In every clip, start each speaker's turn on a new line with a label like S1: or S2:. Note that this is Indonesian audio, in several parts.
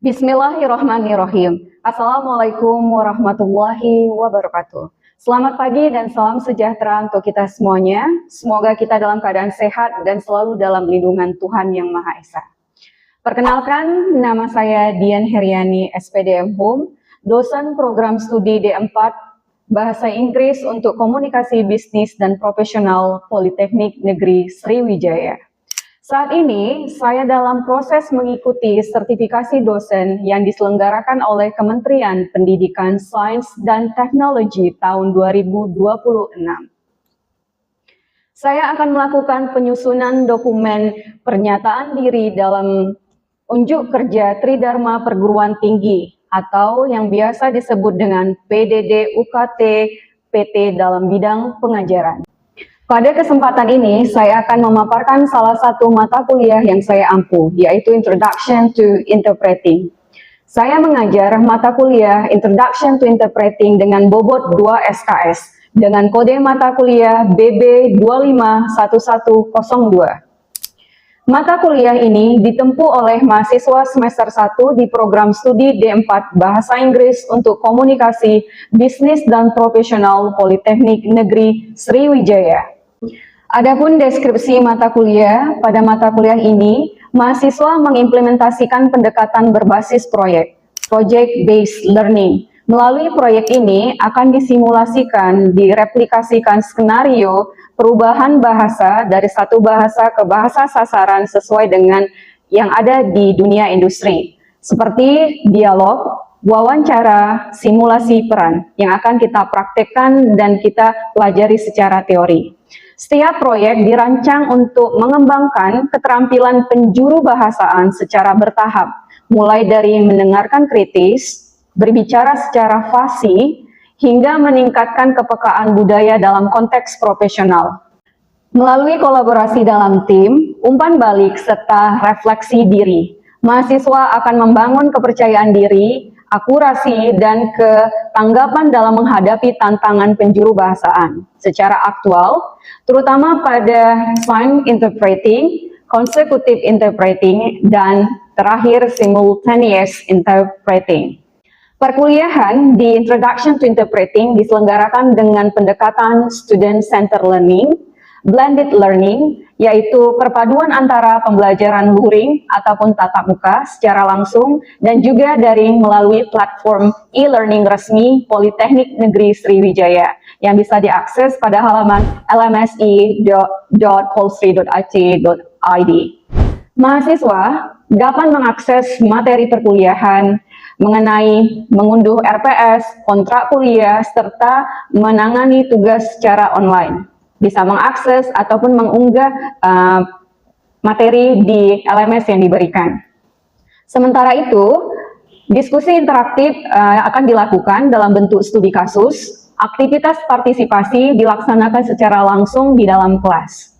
S1: Bismillahirrahmanirrahim. Assalamualaikum warahmatullahi wabarakatuh. Selamat pagi dan salam sejahtera untuk kita semuanya. Semoga kita dalam keadaan sehat dan selalu dalam lindungan Tuhan Yang Maha Esa. Perkenalkan, nama saya Dian Heriani, SPDM Home, dosen program studi D4 Bahasa Inggris untuk Komunikasi Bisnis dan Profesional Politeknik Negeri Sriwijaya. Saat ini, saya dalam proses mengikuti sertifikasi dosen yang diselenggarakan oleh Kementerian Pendidikan, Sains, dan Teknologi tahun 2026. Saya akan melakukan penyusunan dokumen pernyataan diri dalam unjuk kerja Tridharma Perguruan Tinggi atau yang biasa disebut dengan PDD UKT PT dalam bidang pengajaran. Pada kesempatan ini, saya akan memaparkan salah satu mata kuliah yang saya ampu, yaitu Introduction to Interpreting. Saya mengajar mata kuliah Introduction to Interpreting dengan bobot 2 SKS, dengan kode mata kuliah BB 251102. Mata kuliah ini ditempuh oleh mahasiswa semester 1 di program studi D4 Bahasa Inggris untuk Komunikasi, Bisnis, dan Profesional Politeknik Negeri Sriwijaya. Adapun deskripsi mata kuliah, pada mata kuliah ini, mahasiswa mengimplementasikan pendekatan berbasis proyek, project-based learning. Melalui proyek ini akan disimulasikan, direplikasikan skenario perubahan bahasa dari satu bahasa ke bahasa sasaran sesuai dengan yang ada di dunia industri, seperti dialog, wawancara, simulasi peran, yang akan kita praktekkan dan kita pelajari secara teori. Setiap proyek dirancang untuk mengembangkan keterampilan penjuru bahasaan secara bertahap, mulai dari mendengarkan kritis, berbicara secara fasih, hingga meningkatkan kepekaan budaya dalam konteks profesional. Melalui kolaborasi dalam tim, umpan balik, serta refleksi diri, mahasiswa akan membangun kepercayaan diri, akurasi, dan ketanggapan dalam menghadapi tantangan penjuru bahasaan secara aktual, terutama pada sign interpreting, consecutive interpreting, dan terakhir simultaneous interpreting. Perkuliahan di Introduction to Interpreting diselenggarakan dengan pendekatan student-centered learning, blended learning, yaitu perpaduan antara pembelajaran luring ataupun tatap muka secara langsung dan juga daring melalui platform e-learning resmi Politeknik Negeri Sriwijaya yang bisa diakses pada halaman lmsi.polsri.ac.id. Mahasiswa dapat mengakses materi perkuliahan mengenai mengunduh RPS, kontrak kuliah, serta menangani tugas secara online. Bisa mengakses ataupun mengunggah materi di LMS yang diberikan. Sementara itu, diskusi interaktif akan dilakukan dalam bentuk studi kasus, aktivitas partisipasi dilaksanakan secara langsung di dalam kelas.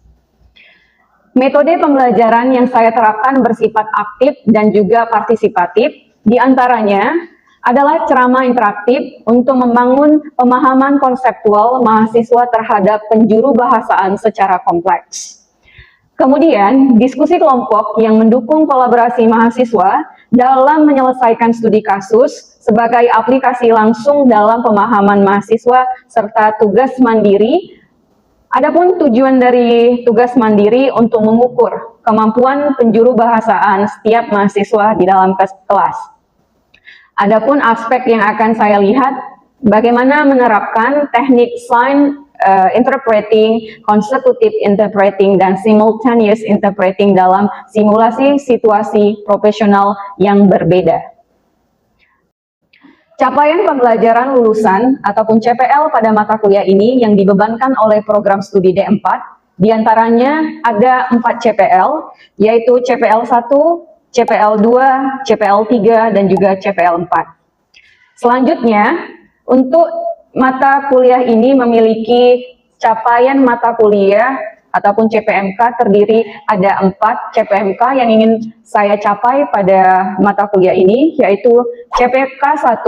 S1: Metode pembelajaran yang saya terapkan bersifat aktif dan juga partisipatif, di antaranya adalah ceramah interaktif untuk membangun pemahaman konseptual mahasiswa terhadap penjuru bahasaan secara kompleks. Kemudian, diskusi kelompok yang mendukung kolaborasi mahasiswa dalam menyelesaikan studi kasus sebagai aplikasi langsung dalam pemahaman mahasiswa serta tugas mandiri. Adapun tujuan dari tugas mandiri untuk mengukur kemampuan penjuru bahasaan setiap mahasiswa di dalam kelas. Adapun aspek yang akan saya lihat, bagaimana menerapkan teknik sign interpreting, consecutive interpreting, dan simultaneous interpreting dalam simulasi situasi profesional yang berbeda. Capaian pembelajaran lulusan ataupun CPL pada mata kuliah ini yang dibebankan oleh program studi D4, diantaranya ada 4 CPL, yaitu CPL 1, CPL 2, CPL 3, dan juga CPL 4. Selanjutnya, untuk mata kuliah ini memiliki capaian mata kuliah ataupun CPMK terdiri ada 4 CPMK yang ingin saya capai pada mata kuliah ini, yaitu CPMK 1,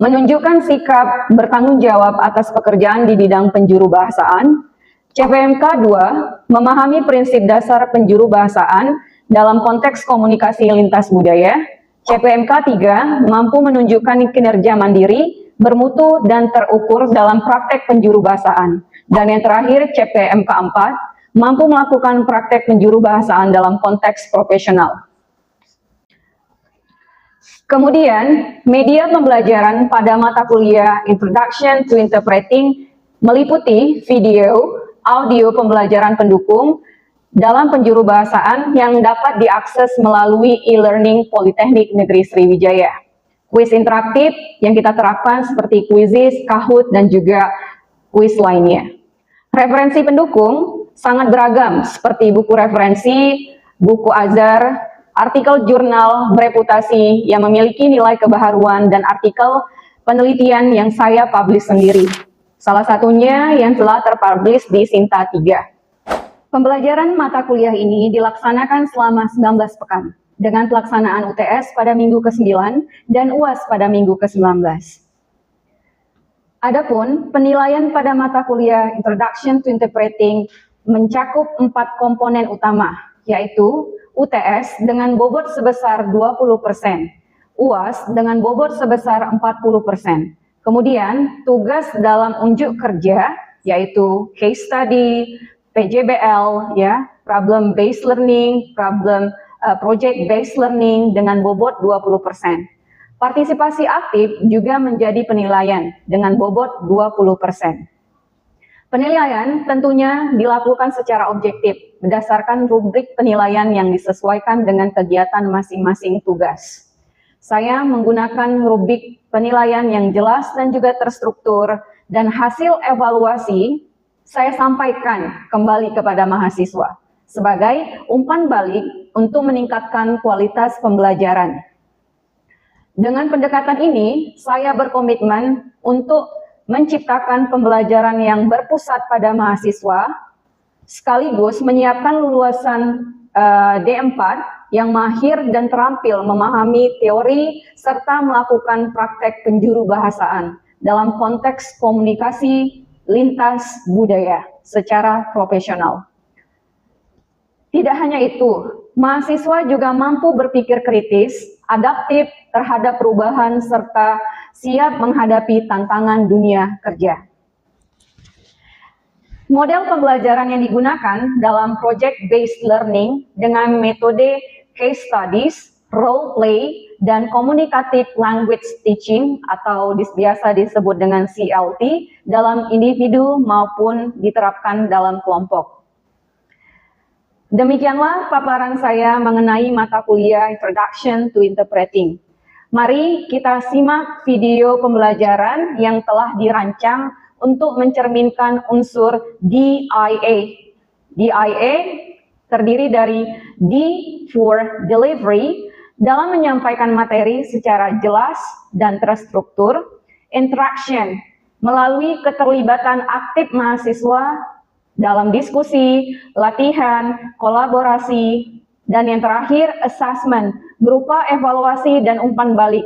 S1: menunjukkan sikap bertanggung jawab atas pekerjaan di bidang penjuru bahasaan. CPMK 2, memahami prinsip dasar penjuru bahasaan dalam konteks komunikasi lintas budaya. CPMK 3 mampu menunjukkan kinerja mandiri, bermutu, dan terukur dalam praktek penjuru bahasaan. Dan yang terakhir, CPMK 4 mampu melakukan praktek penjuru bahasaan dalam konteks profesional. Kemudian, media pembelajaran pada mata kuliah Introduction to Interpreting meliputi video, audio pembelajaran pendukung dalam penjuru bahasaan yang dapat diakses melalui e-learning Politeknik Negeri Sriwijaya. Kuis interaktif yang kita terapkan seperti Quizizz, Kahoot, dan juga kuis lainnya. Referensi pendukung sangat beragam seperti buku referensi, buku azar, artikel jurnal bereputasi yang memiliki nilai kebaharuan, dan artikel penelitian yang saya publish sendiri. Salah satunya yang telah terpublish di Sinta 3. Pembelajaran mata kuliah ini dilaksanakan selama 19 pekan, dengan pelaksanaan UTS pada minggu ke-9 dan UAS pada minggu ke-19. Adapun penilaian pada mata kuliah Introduction to Interpreting mencakup 4 komponen utama, yaitu UTS dengan bobot sebesar 20%, UAS dengan bobot sebesar 40%. Kemudian tugas dalam unjuk kerja yaitu case study, PJBL, ya, problem based learning, project based learning dengan bobot 20%. Partisipasi aktif juga menjadi penilaian dengan bobot 20%. Penilaian tentunya dilakukan secara objektif berdasarkan rubrik penilaian yang disesuaikan dengan kegiatan masing-masing tugas. Saya menggunakan rubrik penilaian yang jelas dan juga terstruktur, dan hasil evaluasi saya sampaikan kembali kepada mahasiswa sebagai umpan balik untuk meningkatkan kualitas pembelajaran. Dengan pendekatan ini, saya berkomitmen untuk menciptakan pembelajaran yang berpusat pada mahasiswa, sekaligus menyiapkan lulusan D4 yang mahir dan terampil memahami teori serta melakukan praktek penjuru bahasaan dalam konteks komunikasi lintas budaya secara profesional. Tidak hanya itu, mahasiswa juga mampu berpikir kritis, adaptif terhadap perubahan, serta siap menghadapi tantangan dunia kerja. Model pembelajaran yang digunakan dalam project-based learning dengan metode case studies, role play, dan communicative language teaching atau biasa disebut dengan CLT dalam individu maupun diterapkan dalam kelompok. Demikianlah paparan saya mengenai mata kuliah Introduction to Interpreting. Mari kita simak video pembelajaran yang telah dirancang untuk mencerminkan unsur DIA. DIA terdiri dari D for delivery, dalam menyampaikan materi secara jelas dan terstruktur, interaction, melalui keterlibatan aktif mahasiswa dalam diskusi, latihan, kolaborasi, dan yang terakhir assessment berupa evaluasi dan umpan balik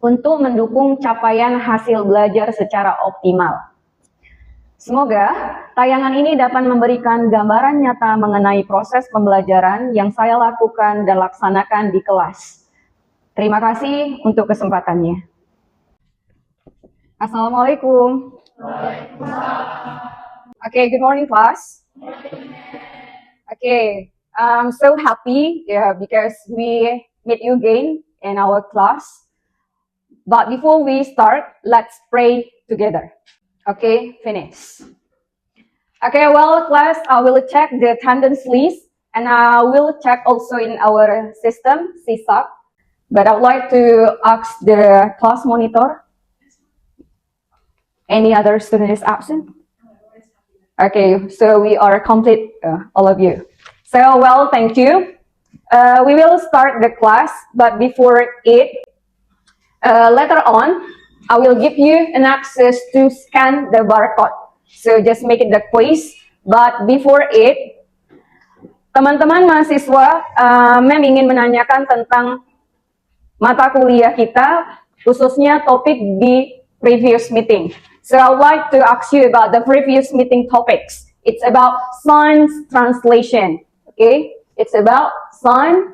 S1: untuk mendukung capaian hasil belajar secara optimal. Semoga tayangan ini dapat memberikan gambaran nyata mengenai proses pembelajaran yang saya lakukan dan laksanakan di kelas. Terima kasih untuk kesempatannya. Assalamualaikum. Okay, good morning, class. Okay, I'm so happy because we meet you again in our class. But before we start, let's pray together. Okay, finish. Okay, well, class, I will check the attendance list, and I will check also in our system, CSAC. But I would like to ask the class monitor. Any other student is absent? Okay, so we are complete, all of you. So, well, thank you. We will start the class, but before it, later on, I will give you an access to scan the barcode. So, just make it the quiz. But before it, teman-teman mahasiswa, Mem ingin menanyakan tentang mata kuliah kita, khususnya topik di previous meeting. So I would like to ask you about the previous meeting topics. It's about science translation. Okay, it's about science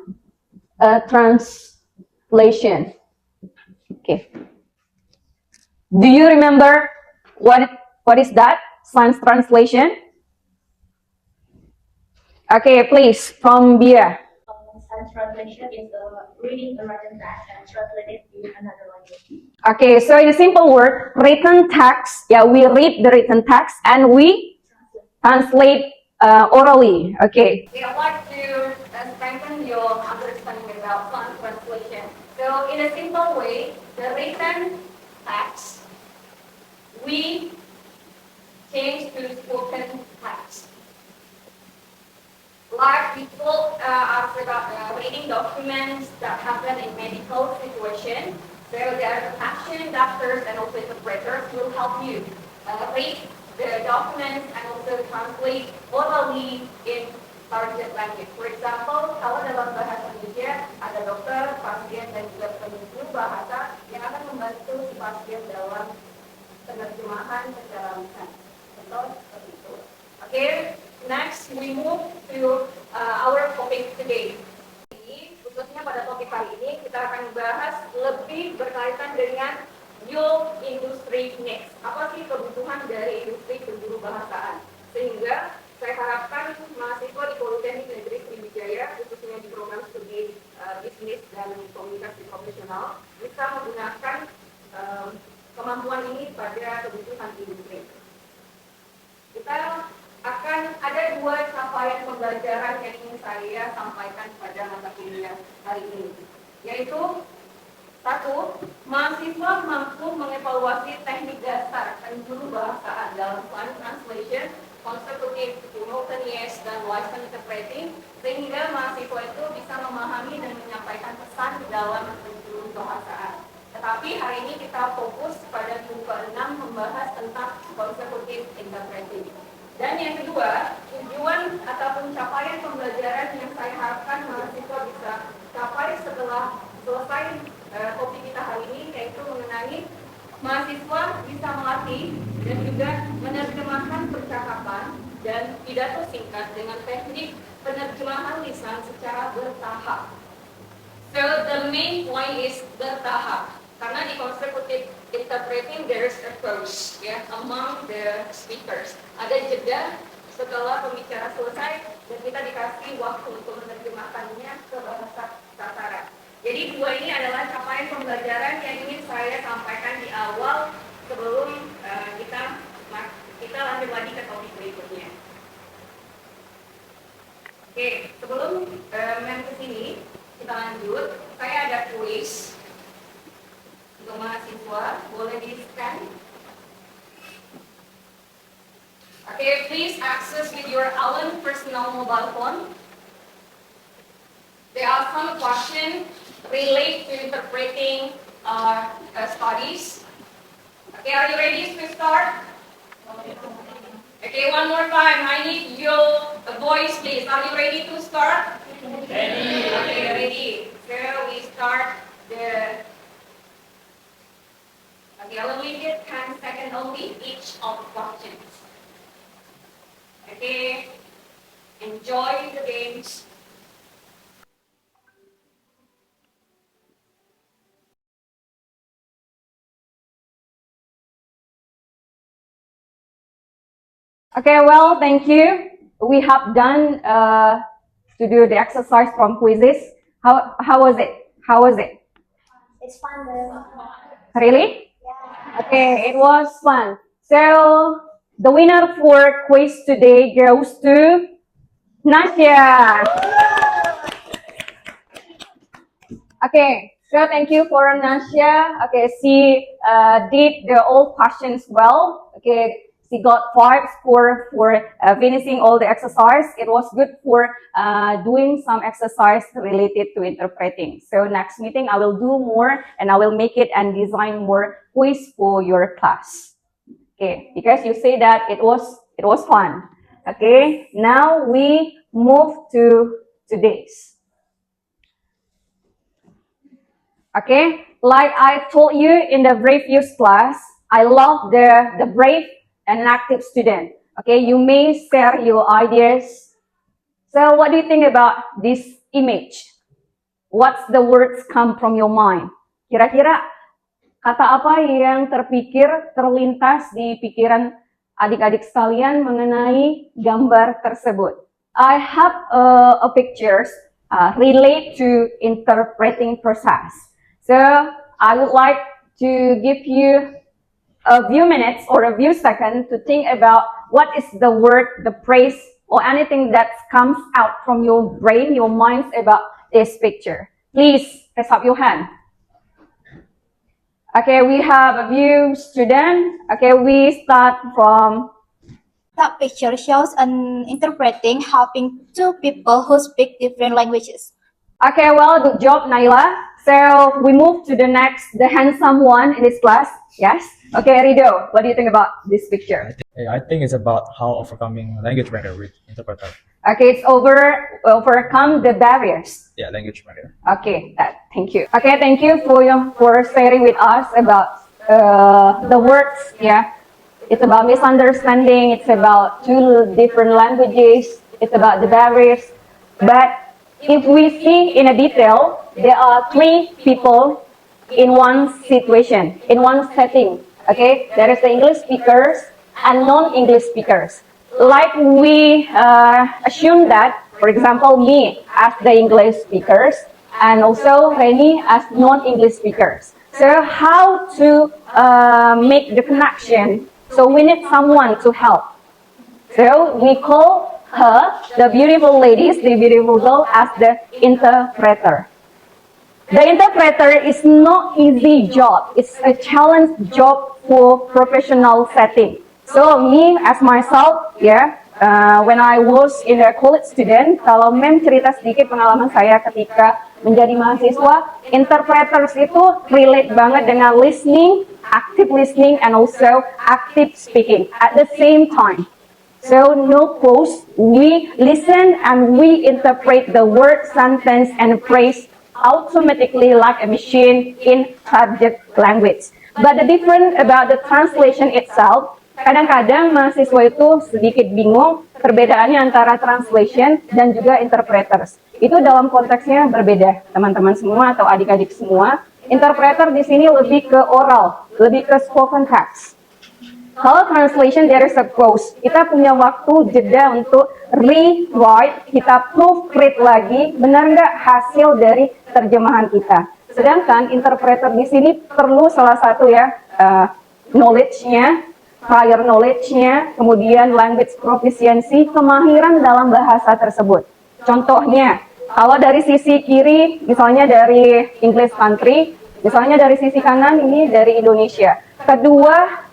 S1: translation. Okay. Do you remember what is that? Science translation? Okay, please, from Bia.
S2: Science translation is reading a written text and translate it in another language.
S1: Okay, so in a simple word, written text, yeah, we read the written text and we translate orally. Okay.
S3: We would like to strengthen your understanding about science translation. So in a simple way, the written text, we change to spoken text. Like people ask about reading documents that happen in medical situation. So there are caption doctors and also interpreters will help you read the documents and also translate orally in target language. For example, kalau dalam bahasa Indonesia ada dokter, pasien, dan juga penutur bahasa yang akan membantu si pasien dalam penerjemahan secara lisan. Contoh seperti itu. Okay, next we move to our topic today. Khususnya pada topik kali ini kita akan bahas lebih berkaitan dengan your industry needs. Apa sih kebutuhan dari industri penjuru bahasaan? Sehingga saya harapkan mahasiswa di Politeknik Negeri Sriwijaya, khususnya di program studi bisnis dan komunikasi profesional, bisa menggunakan kemampuan ini pada kebutuhan industri. Kita akan ada dua capaian pembelajaran yang ingin saya sampaikan pada mata kuliah hari ini, yaitu satu, mahasiswa mampu mengevaluasi teknik dasar penjuru bahasaan dalam science translation, consecutive, simultaneous, dan license interpreting, sehingga mahasiswa itu bisa memahami dan menyampaikan pesan dalam penjuru bahasaan. Tetapi hari ini kita fokus pada buku 6 membahas tentang consecutive interpreting. Dan yang kedua, tujuan ataupun capaian pembelajaran yang saya harapkan mahasiswa bisa capai setelah selesai topik kita hari ini, yaitu mengenai mahasiswa bisa melatih dan juga menerjemahkan percakapan dan pidato singkat dengan teknik penerjemahan lisan secara bertahap. So the main point is bertahap. Karena di consecutive interpreting there is a pause among the speakers. Ada jeda setelah pembicara selesai dan kita dikasih waktu untuk menerjemahkannya ke bahasa sasaran. Jadi dua ini adalah capaian pembelajaran yang ingin saya sampaikan di awal sebelum kita lanjut lagi ke topik berikutnya. Oke, sebelum main ke sini kita lanjut. Saya ada kuis untuk mahasiswa, boleh di-scan. Okay, please access with your own personal mobile phone. There are some questions relate to interpreting studies. Okay, are you ready to start? Okay, one more time. I need your voice, please. Are you ready to start? Ready. Okay, ready. So we start the. Okay, I will leave it 10 seconds only each of the questions. Okay, enjoy the games.
S1: Okay, well, thank you. We have done to do the exercise from quizzes. How was it? How was it?
S2: It's fun though.
S1: Really?
S2: Yeah.
S1: Okay, it was fun. So the winner for quiz today goes to Nasya. Okay, so thank you for Nasya. Okay, she did the all questions well. Okay, she got 5 score for finishing all the exercise. It was good for doing some exercise related to interpreting. So next meeting, I will do more and I will make it and design more quiz for your class. Okay, because you say that it was fun. Okay, now we move to today's. Okay, like I told you in the previous class, I love the brave and active student. Okay, you may share your ideas. So what do you think about this image? What's the words come from your mind? Kira-kira kata apa yang terlintas di pikiran adik-adik sekalian mengenai gambar tersebut? I have a pictures relate to interpreting process. So I would like to give you a few minutes or a few seconds to think about what is the word, the phrase, or anything that comes out from your brain, your minds about this picture. Please raise up your hand. Okay, we have a few students. Okay, we start from.
S4: The picture shows an interpreting helping two people who speak different languages.
S1: Okay, well, good job, Naila. So we move to the next, the handsome one in this class. Yes. Okay, Rido, what do you think about this picture?
S5: I think it's about how overcoming language barrier with interpreter.
S1: Okay, it's overcome the barriers.
S5: Yeah, language barrier.
S1: Okay, thank you. Okay, thank you for sharing with us about the words. Yeah, it's about misunderstanding. It's about two different languages. It's about the barriers. But if we see in a detail, there are three people in one situation, in one setting. Okay, there is the English speakers and non-English speakers. Like we assume that, for example, me as the English speakers and also Reni as non-English speakers. So how to make the connection? So we need someone to help. So we call her, the beautiful ladies, the beautiful girl, as the interpreter. The interpreter is not easy job. It's a challenge job for professional setting. So me as myself, when I was in a college student, kalau mem cerita sedikit pengalaman saya ketika menjadi mahasiswa, interpreters itu relate banget dengan listening, active listening, and also active speaking at the same time. So no pause, we listen and we interpret the word, sentence, and phrase automatically like a machine in target language. But the difference about the translation itself, kadang-kadang mahasiswa itu sedikit bingung perbedaannya antara translation dan juga interpreters. Itu dalam konteksnya berbeda, teman-teman semua atau adik-adik semua. Interpreter di sini lebih ke oral, lebih ke spoken text. Kalau translation there is a pause. Kita punya waktu jeda untuk rewrite, kita proofread lagi, benar nggak hasil dari terjemahan kita. Sedangkan interpreter di sini perlu salah satu knowledge-nya, prior knowledge-nya, kemudian language proficiency, kemahiran dalam bahasa tersebut. Contohnya, kalau dari sisi kiri, misalnya dari English country, misalnya dari sisi kanan ini dari Indonesia. Kedua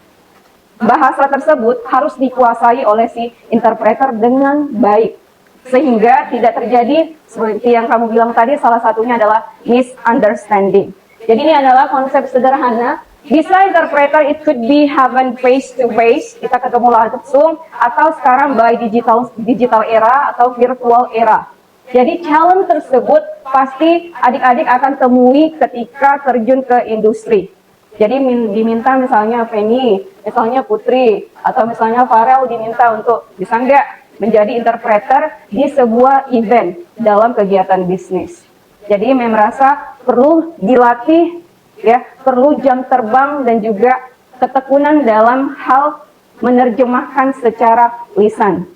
S1: bahasa tersebut harus dikuasai oleh si interpreter dengan baik. Sehingga tidak terjadi seperti yang kamu bilang tadi, salah satunya adalah misunderstanding. Jadi ini adalah konsep sederhana. Bisa interpreter it could be happen face to face, kita ketemu langsung, atau sekarang by digital era atau virtual era. Jadi challenge tersebut pasti adik-adik akan temui ketika terjun ke industri. Jadi diminta misalnya Feni, misalnya Putri, atau misalnya Farel diminta untuk bisa nggak menjadi interpreter di sebuah event dalam kegiatan bisnis. Jadi merasa perlu dilatih, perlu jam terbang dan juga ketekunan dalam hal menerjemahkan secara lisan.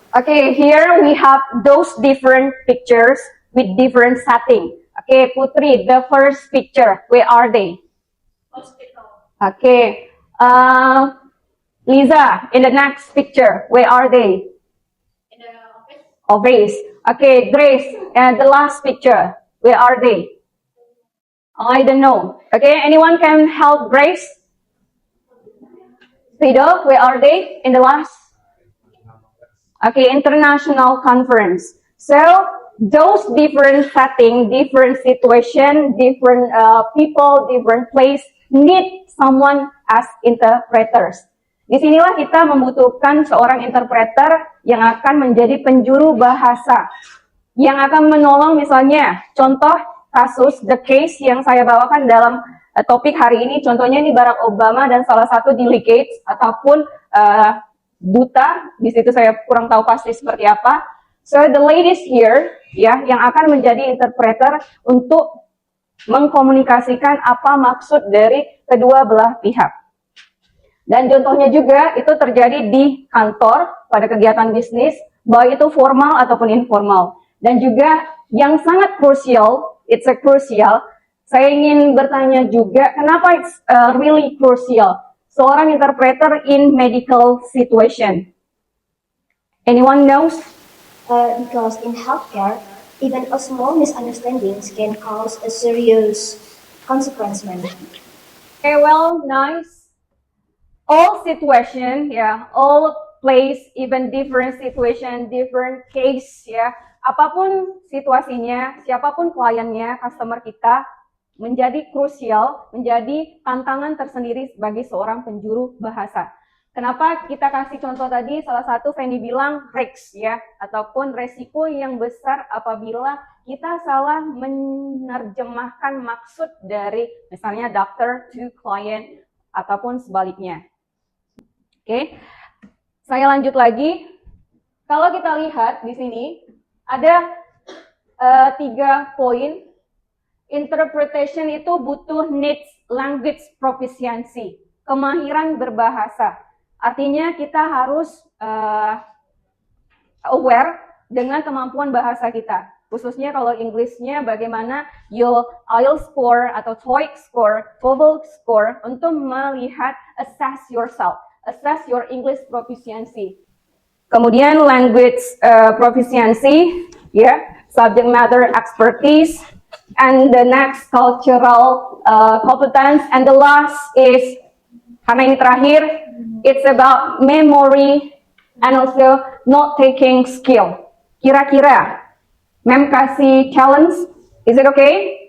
S1: Okay, here we have those different pictures with different setting. Okay, Putri, the first picture, where are they?
S2: Hospital.
S1: Okay, Lisa, in the next picture, where are they?
S2: In the office.
S1: Office. Okay, Grace, and the last picture, where are they? I don't know. Okay, anyone can help Grace? Fido, where are they in the last? Okay, international conference. So those different setting, different situation, different people, different place need someone as interpreters. Disinilah kita membutuhkan seorang interpreter yang akan menjadi penjuru bahasa, yang akan menolong misalnya contoh kasus the case yang saya bawakan dalam topik hari ini. Contohnya ini Barack Obama dan salah satu delegate ataupun duta, di situ saya kurang tahu pasti seperti apa. So the ladies here, ya, yang akan menjadi interpreter untuk mengkomunikasikan apa maksud dari kedua belah pihak. Dan contohnya juga itu terjadi di kantor pada kegiatan bisnis, baik itu formal ataupun informal. Dan juga yang sangat krusial, it's a crucial, saya ingin bertanya juga, kenapa it's really crucial? Seorang interpreter in medical situation. Anyone knows?
S6: Because in healthcare, even a small misunderstandings can cause a serious consequence.
S1: Okay, well, nice. All situation, yeah, all place, even different situation, different case, ya. Apapun situasinya, siapapun kliennya, customer kita, menjadi krusial, menjadi tantangan tersendiri bagi seorang penjuru bahasa. Kenapa kita kasih contoh tadi, salah satu Fendi bilang risk, ya, ataupun resiko yang besar apabila kita salah menerjemahkan maksud dari misalnya doctor to client ataupun sebaliknya. Oke, saya lanjut lagi. Kalau kita lihat di sini ada 3 poin. Interpretation itu butuh needs language proficiency, kemahiran berbahasa. Artinya kita harus aware dengan kemampuan bahasa kita. Khususnya kalau Inggrisnya bagaimana your IELTS score atau TOEIC score, TOEFL score untuk melihat assess yourself, assess your English proficiency. Kemudian language proficiency, ya, subject matter expertise, and the next cultural competence, and the last is, karena ini terakhir, it's about memory and also note-taking skill. Kira-kira, Mem kasih challenge, is it okay?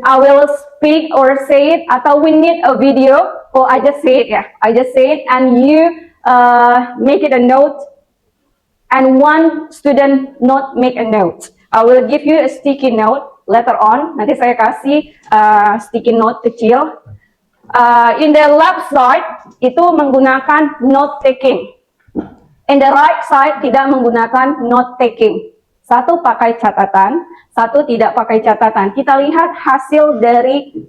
S1: I will speak or say it, atau we need a video, or I just say it, yeah, I just say it, and you make it a note, and one student not make a note. I will give you a sticky note later on, nanti saya kasih sticky note kecil. In the left side itu menggunakan note taking. In the right side tidak menggunakan note taking. Satu pakai catatan, satu tidak pakai catatan. Kita lihat hasil dari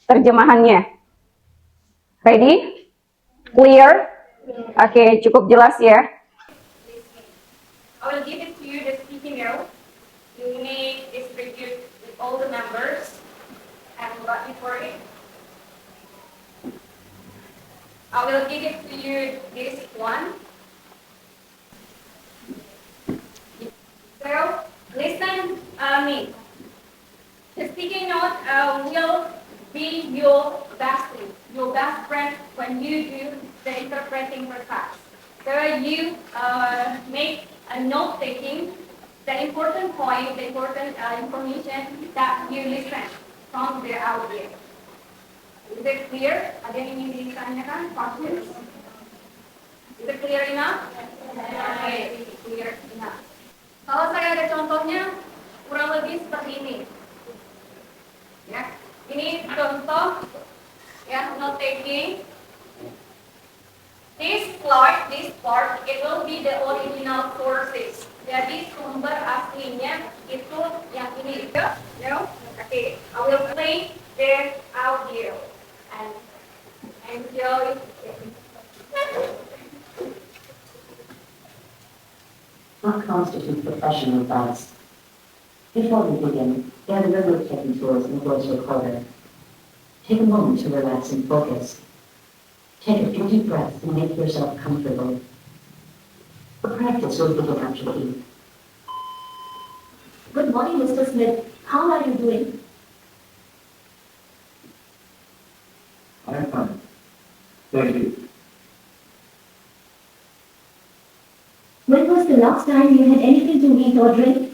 S1: terjemahannya. Ready? Clear? Oke, cukup jelas ya.
S3: I will give it to you the sticky note. You may distribute with all the numbers and what for it. I will give it to you this one. So listen me. The sticky note will be your best friend when you do the interpreting process. So you make a note taking the important point, the important information that you listen from the audio. Is it clear? Ada yang ingin ditanyakan? Questions? Is it clear enough? Okay, clear enough. Kalau saya ada contohnya, kurang lebih seperti ini. Ya, ini contoh ya note taking. This part, it will be the original sources. Jadi sumber aslinya itu yang ini, no? Okay, I will play the audio and enjoy it.
S7: What constitutes professional advice? Before we begin, gather your note-taking tools and voice recorder. Take a moment to relax and focus. Take a few deep breaths and make yourself comfortable. The practice will begin after the beat.
S6: Good morning, Mr. Smith. How are you doing?
S8: I'm fine. Thank you.
S6: When was the last time you had anything to eat or drink?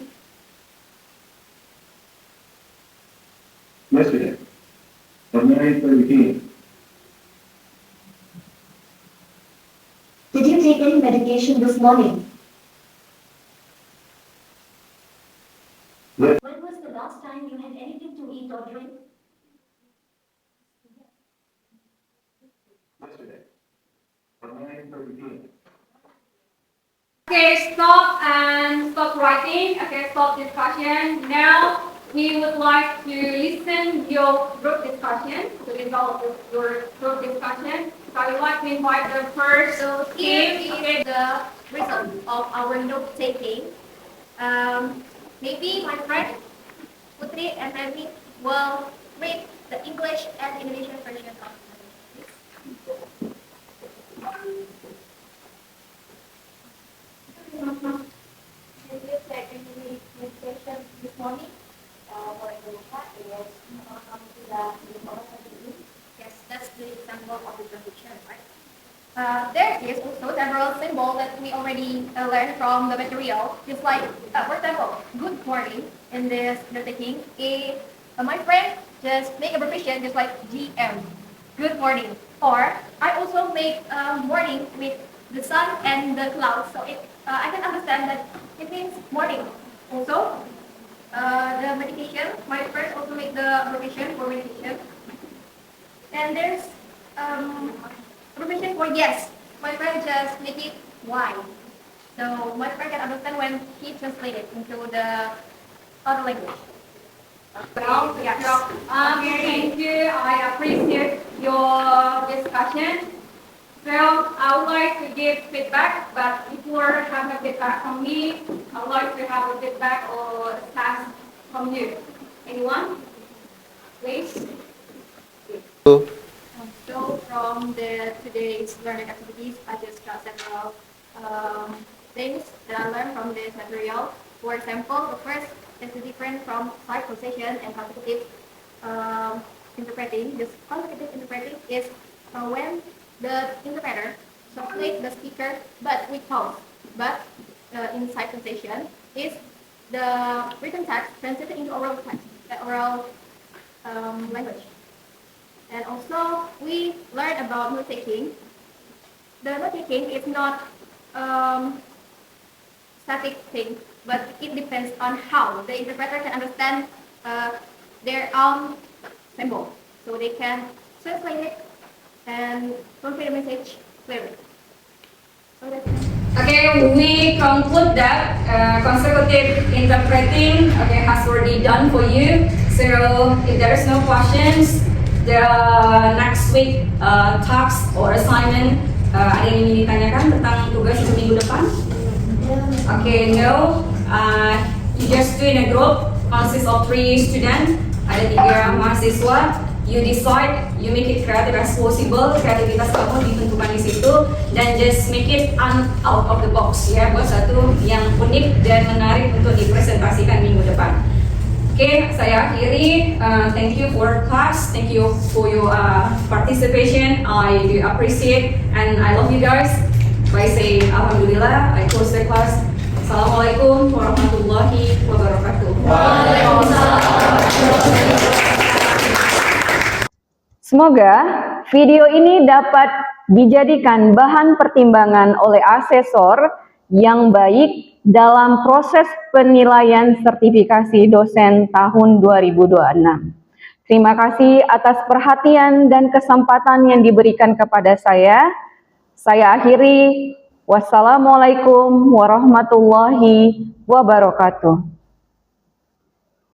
S8: Yesterday, at 9:30 p.m.
S6: Did you take any medication this morning?
S8: Yes.
S6: When was the last time you had anything to eat or drink?
S8: Yesterday, at 9:30 p.m.
S3: Okay, stop writing. Okay, stop discussion. Now we would like to listen your group discussion, the result of your group discussion. So I would like to invite the first
S9: Here
S3: team.
S9: is the result of our note taking. Maybe my friend Putri and Remy will read the English and Indonesian version of this.
S2: This morning, for Indonesia, is welcome to the
S9: Yes, that's the example of the presentation, right? There is also several symbols that we already learned from the material. Just like, for example, good morning in this undertaking. My friend just make a abbreviation just like GM, good morning. Or I also make morning with the sun and the clouds, so I can understand that it means morning. Also, the meditation, my friend also make the abbreviation for meditation. And there's abbreviation for yes. My friend just make it Y. So my friend can understand when he translate it into the other language.
S3: Well,
S9: Yes.
S3: thank you. I appreciate your discussion. So I would like to give feedback, but before having feedback from me, I would like to have a feedback or a task from you. Anyone? Please.
S9: So from today's learning activities, I just got several things that I learned from this material. For example, the first is the difference from side possession and consecutive interpreting. This consecutive interpreting is when the interpreter translates the speaker but with pause. But in side possession is the written text translated into oral text, oral language. And also, we learned about note taking. The note taking is not static thing, but it depends on how the interpreter can understand their own symbol, so they can translate it and convey the message clearly. So that's it.
S3: Okay, we conclude that consecutive interpreting has already done for you. So if there is no questions, the next week task or assignment ada yang ingin ditanyakan tentang tugas untuk minggu depan? Okay, no. You just do in a group, consists of 3 students, ada 3 mahasiswa. You decide, you make it creative as possible. Kreativitas kamu ditentukan di situ dan just make it out of the box ya, buat satu yang unik dan menarik untuk dipresentasikan minggu depan. Oke, saya akhiri. Thank you for class. Thank you for your participation. I do appreciate and I love you guys. By saying Alhamdulillah, I close the class. Assalamualaikum warahmatullahi wabarakatuh.
S1: Semoga video ini dapat dijadikan bahan pertimbangan oleh asesor yang baik dalam proses penilaian sertifikasi dosen tahun 2026. Terima kasih atas perhatian dan kesempatan yang diberikan kepada saya. Saya akhiri. Wassalamualaikum warahmatullahi wabarakatuh.